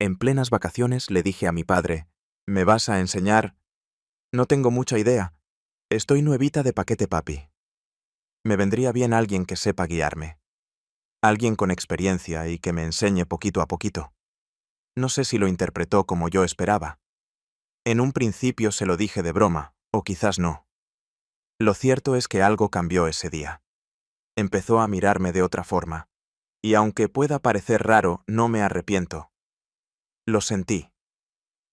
En plenas vacaciones le dije a mi padre, ¿me vas a enseñar? No tengo mucha idea. Estoy nuevita de paquete, papi. Me vendría bien alguien que sepa guiarme. Alguien con experiencia y que me enseñe poquito a poquito. No sé si lo interpretó como yo esperaba. En un principio se lo dije de broma, o quizás no. Lo cierto es que algo cambió ese día. Empezó a mirarme de otra forma. Y aunque pueda parecer raro, no me arrepiento. Lo sentí.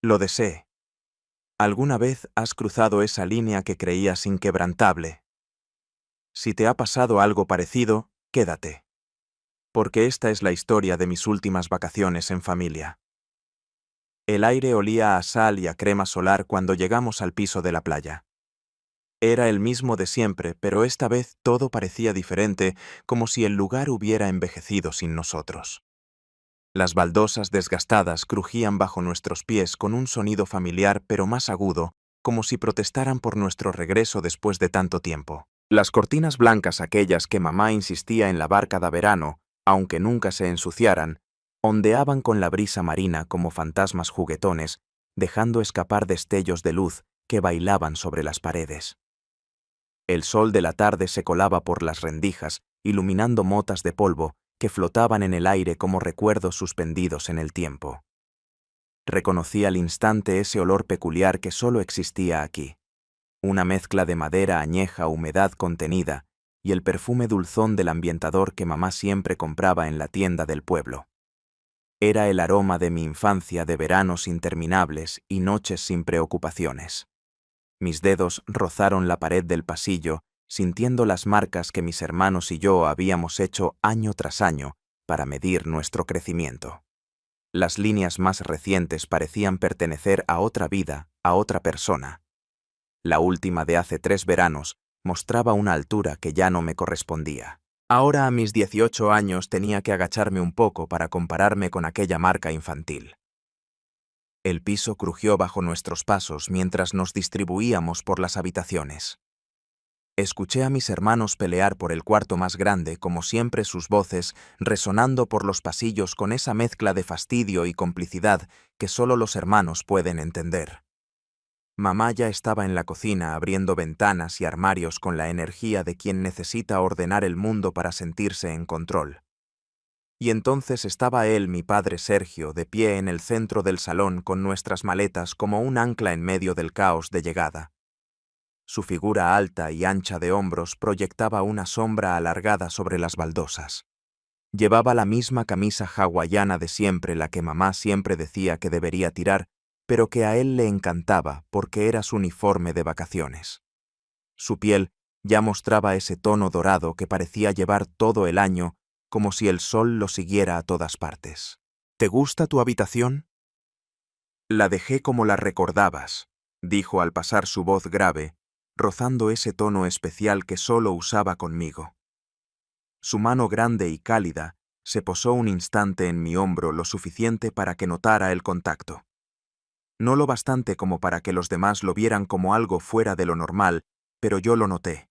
Lo deseé. ¿Alguna vez has cruzado esa línea que creías inquebrantable? Si te ha pasado algo parecido, quédate. Porque esta es la historia de mis últimas vacaciones en familia. El aire olía a sal y a crema solar cuando llegamos al piso de la playa. Era el mismo de siempre, pero esta vez todo parecía diferente, como si el lugar hubiera envejecido sin nosotros. Las baldosas desgastadas crujían bajo nuestros pies con un sonido familiar pero más agudo, como si protestaran por nuestro regreso después de tanto tiempo. Las cortinas blancas aquellas que mamá insistía en lavar cada verano, aunque nunca se ensuciaran, ondeaban con la brisa marina como fantasmas juguetones, dejando escapar destellos de luz que bailaban sobre las paredes. El sol de la tarde se colaba por las rendijas, iluminando motas de polvo que flotaban en el aire como recuerdos suspendidos en el tiempo. Reconocí al instante ese olor peculiar que solo existía aquí, una mezcla de madera añeja, humedad contenida y el perfume dulzón del ambientador que mamá siempre compraba en la tienda del pueblo. Era el aroma de mi infancia, de veranos interminables y noches sin preocupaciones. Mis dedos rozaron la pared del pasillo, sintiendo las marcas que mis hermanos y yo habíamos hecho año tras año para medir nuestro crecimiento. Las líneas más recientes parecían pertenecer a otra vida, a otra persona. La última de hace 3 veranos mostraba una altura que ya no me correspondía. Ahora a mis 18 años tenía que agacharme un poco para compararme con aquella marca infantil. El piso crujió bajo nuestros pasos mientras nos distribuíamos por las habitaciones. Escuché a mis hermanos pelear por el cuarto más grande, como siempre sus voces resonando por los pasillos con esa mezcla de fastidio y complicidad que solo los hermanos pueden entender. Mamá ya estaba en la cocina abriendo ventanas y armarios con la energía de quien necesita ordenar el mundo para sentirse en control. Y entonces estaba él, mi padre Sergio, de pie en el centro del salón con nuestras maletas como un ancla en medio del caos de llegada. Su figura alta y ancha de hombros proyectaba una sombra alargada sobre las baldosas. Llevaba la misma camisa hawaiana de siempre, la que mamá siempre decía que debería tirar, pero que a él le encantaba porque era su uniforme de vacaciones. Su piel ya mostraba ese tono dorado que parecía llevar todo el año, como si el sol lo siguiera a todas partes. ¿Te gusta tu habitación? La dejé como la recordabas, dijo al pasar su voz grave, rozando ese tono especial que solo usaba conmigo. Su mano grande y cálida se posó un instante en mi hombro, lo suficiente para que notara el contacto. No lo bastante como para que los demás lo vieran como algo fuera de lo normal, pero yo lo noté.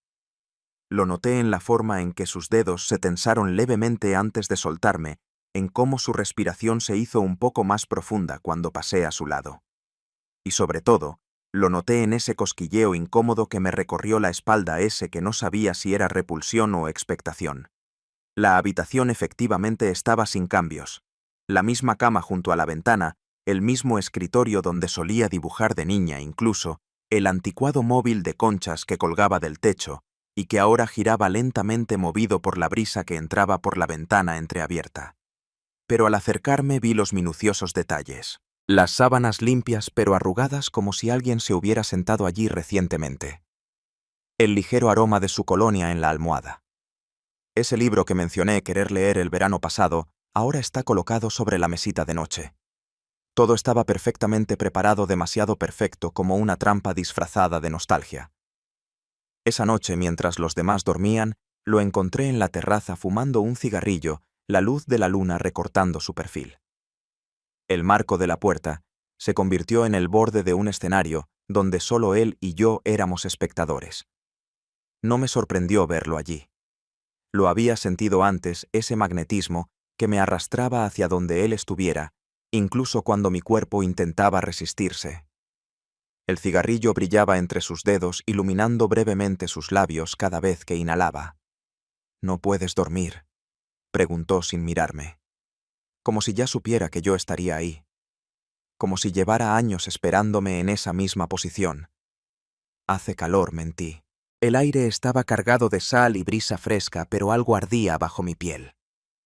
Lo noté en la forma en que sus dedos se tensaron levemente antes de soltarme, en cómo su respiración se hizo un poco más profunda cuando pasé a su lado. Y sobre todo, lo noté en ese cosquilleo incómodo que me recorrió la espalda, ese que no sabía si era repulsión o expectación. La habitación efectivamente estaba sin cambios. La misma cama junto a la ventana, el mismo escritorio donde solía dibujar de niña, incluso el anticuado móvil de conchas que colgaba del techo y que ahora giraba lentamente movido por la brisa que entraba por la ventana entreabierta. Pero al acercarme vi los minuciosos detalles. Las sábanas limpias pero arrugadas como si alguien se hubiera sentado allí recientemente. El ligero aroma de su colonia en la almohada. Ese libro que mencioné querer leer el verano pasado ahora está colocado sobre la mesita de noche. Todo estaba perfectamente preparado, demasiado perfecto como una trampa disfrazada de nostalgia. Esa noche, mientras los demás dormían, lo encontré en la terraza fumando un cigarrillo, la luz de la luna recortando su perfil. El marco de la puerta se convirtió en el borde de un escenario donde solo él y yo éramos espectadores. No me sorprendió verlo allí. Lo había sentido antes, ese magnetismo que me arrastraba hacia donde él estuviera, incluso cuando mi cuerpo intentaba resistirse. El cigarrillo brillaba entre sus dedos, iluminando brevemente sus labios cada vez que inhalaba. «¿No puedes dormir?», preguntó sin mirarme. Como si ya supiera que yo estaría ahí. Como si llevara años esperándome en esa misma posición. «Hace calor», mentí. El aire estaba cargado de sal y brisa fresca, pero algo ardía bajo mi piel.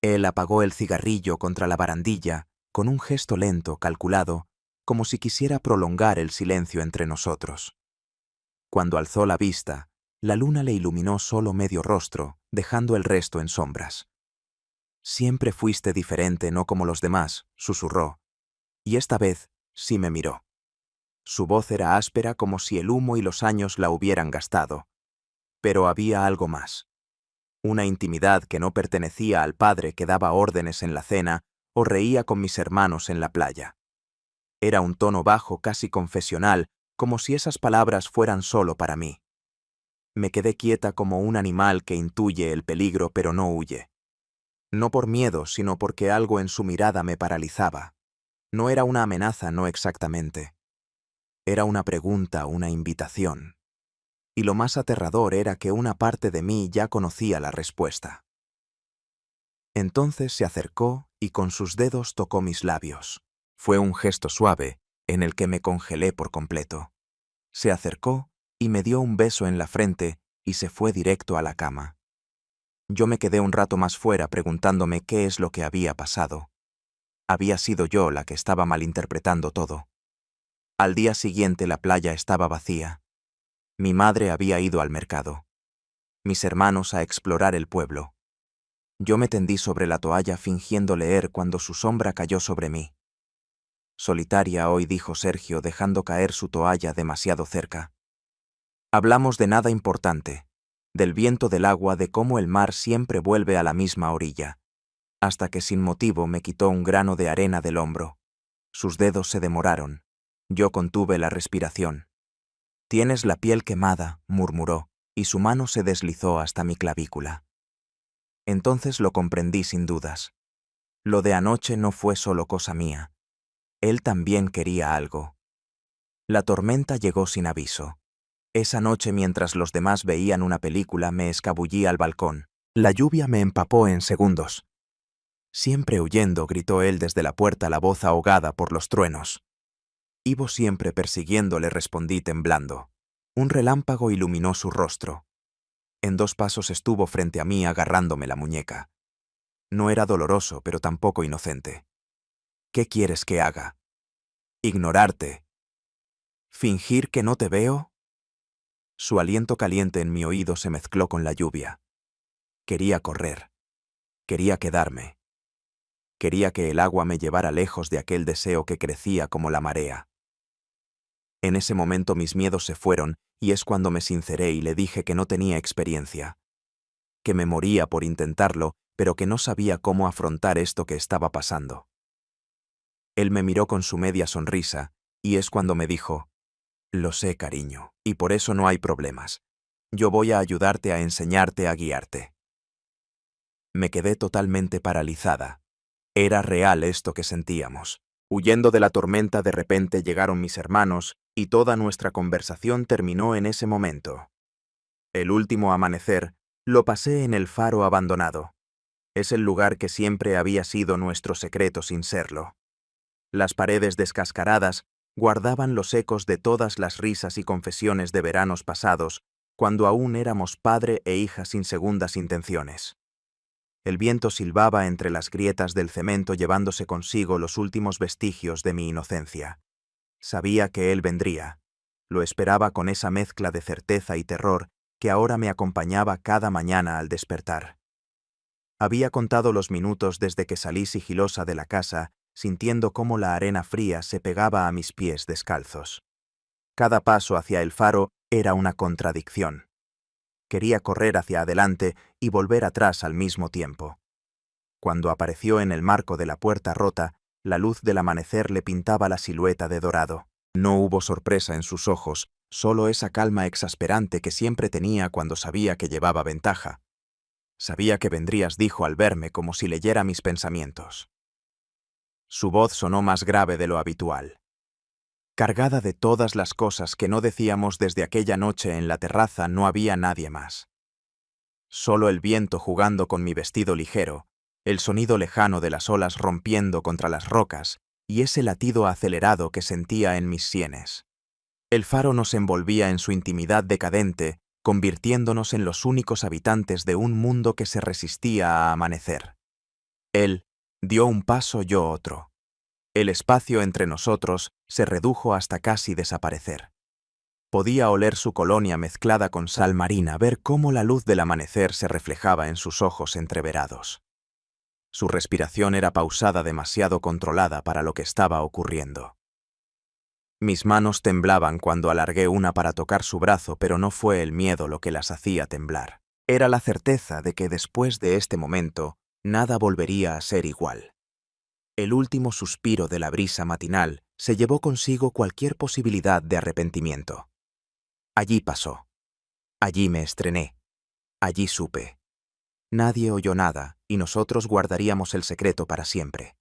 Él apagó el cigarrillo contra la barandilla, con un gesto lento, calculado, como si quisiera prolongar el silencio entre nosotros. Cuando alzó la vista, la luna le iluminó solo medio rostro, dejando el resto en sombras. «Siempre fuiste diferente, no como los demás», susurró, y esta vez sí me miró. Su voz era áspera como si el humo y los años la hubieran gastado. Pero había algo más. Una intimidad que no pertenecía al padre que daba órdenes en la cena o reía con mis hermanos en la playa. Era un tono bajo, casi confesional, como si esas palabras fueran solo para mí. Me quedé quieta como un animal que intuye el peligro pero no huye. No por miedo, sino porque algo en su mirada me paralizaba. No era una amenaza, no exactamente. Era una pregunta, una invitación. Y lo más aterrador era que una parte de mí ya conocía la respuesta. Entonces se acercó y con sus dedos tocó mis labios. Fue un gesto suave, en el que me congelé por completo. Se acercó y me dio un beso en la frente y se fue directo a la cama. Yo me quedé un rato más fuera preguntándome qué es lo que había pasado. Había sido yo la que estaba malinterpretando todo. Al día siguiente la playa estaba vacía. Mi madre había ido al mercado. Mis hermanos a explorar el pueblo. Yo me tendí sobre la toalla fingiendo leer cuando su sombra cayó sobre mí. «Solitaria hoy», dijo Sergio, dejando caer su toalla demasiado cerca. Hablamos de nada importante, del viento del agua, de cómo el mar siempre vuelve a la misma orilla, hasta que sin motivo me quitó un grano de arena del hombro. Sus dedos se demoraron. Yo contuve la respiración. «Tienes la piel quemada», murmuró, y su mano se deslizó hasta mi clavícula. Entonces lo comprendí sin dudas. Lo de anoche no fue solo cosa mía. Él también quería algo. La tormenta llegó sin aviso. Esa noche, mientras los demás veían una película, me escabullí al balcón. La lluvia me empapó en segundos. «Siempre huyendo», gritó él desde la puerta, la voz ahogada por los truenos. «Ivo siempre persiguiendo», le respondí temblando. Un relámpago iluminó su rostro. En 2 pasos estuvo frente a mí agarrándome la muñeca. No era doloroso, pero tampoco inocente. «¿Qué quieres que haga? ¿Ignorarte? ¿Fingir que no te veo?» Su aliento caliente en mi oído se mezcló con la lluvia. Quería correr. Quería quedarme. Quería que el agua me llevara lejos de aquel deseo que crecía como la marea. En ese momento mis miedos se fueron y es cuando me sinceré y le dije que no tenía experiencia. Que me moría por intentarlo, pero que no sabía cómo afrontar esto que estaba pasando. Él me miró con su media sonrisa y es cuando me dijo: «Lo sé, cariño, y por eso no hay problemas. Yo voy a ayudarte, a enseñarte, a guiarte». Me quedé totalmente paralizada. Era real esto que sentíamos. Huyendo de la tormenta, de repente llegaron mis hermanos y toda nuestra conversación terminó en ese momento. El último amanecer lo pasé en el faro abandonado. Es el lugar que siempre había sido nuestro secreto sin serlo. Las paredes descascaradas guardaban los ecos de todas las risas y confesiones de veranos pasados, cuando aún éramos padre e hija sin segundas intenciones. El viento silbaba entre las grietas del cemento llevándose consigo los últimos vestigios de mi inocencia. Sabía que él vendría. Lo esperaba con esa mezcla de certeza y terror que ahora me acompañaba cada mañana al despertar. Había contado los minutos desde que salí sigilosa de la casa, sintiendo cómo la arena fría se pegaba a mis pies descalzos. Cada paso hacia el faro era una contradicción. Quería correr hacia adelante y volver atrás al mismo tiempo. Cuando apareció en el marco de la puerta rota, la luz del amanecer le pintaba la silueta de dorado. No hubo sorpresa en sus ojos, solo esa calma exasperante que siempre tenía cuando sabía que llevaba ventaja. «Sabía que vendrías», dijo al verme como si leyera mis pensamientos. Su voz sonó más grave de lo habitual. Cargada de todas las cosas que no decíamos desde aquella noche en la terraza, no había nadie más. Solo el viento jugando con mi vestido ligero, el sonido lejano de las olas rompiendo contra las rocas y ese latido acelerado que sentía en mis sienes. El faro nos envolvía en su intimidad decadente, convirtiéndonos en los únicos habitantes de un mundo que se resistía a amanecer. Él dio un paso, yo otro. El espacio entre nosotros se redujo hasta casi desaparecer. Podía oler su colonia mezclada con sal marina, ver cómo la luz del amanecer se reflejaba en sus ojos entreverados. Su respiración era pausada, demasiado controlada para lo que estaba ocurriendo. Mis manos temblaban cuando alargué una para tocar su brazo, pero no fue el miedo lo que las hacía temblar. Era la certeza de que después de este momento, nada volvería a ser igual. El último suspiro de la brisa matinal se llevó consigo cualquier posibilidad de arrepentimiento. Allí pasó. Allí me estrené. Allí supe. Nadie oyó nada y nosotros guardaríamos el secreto para siempre.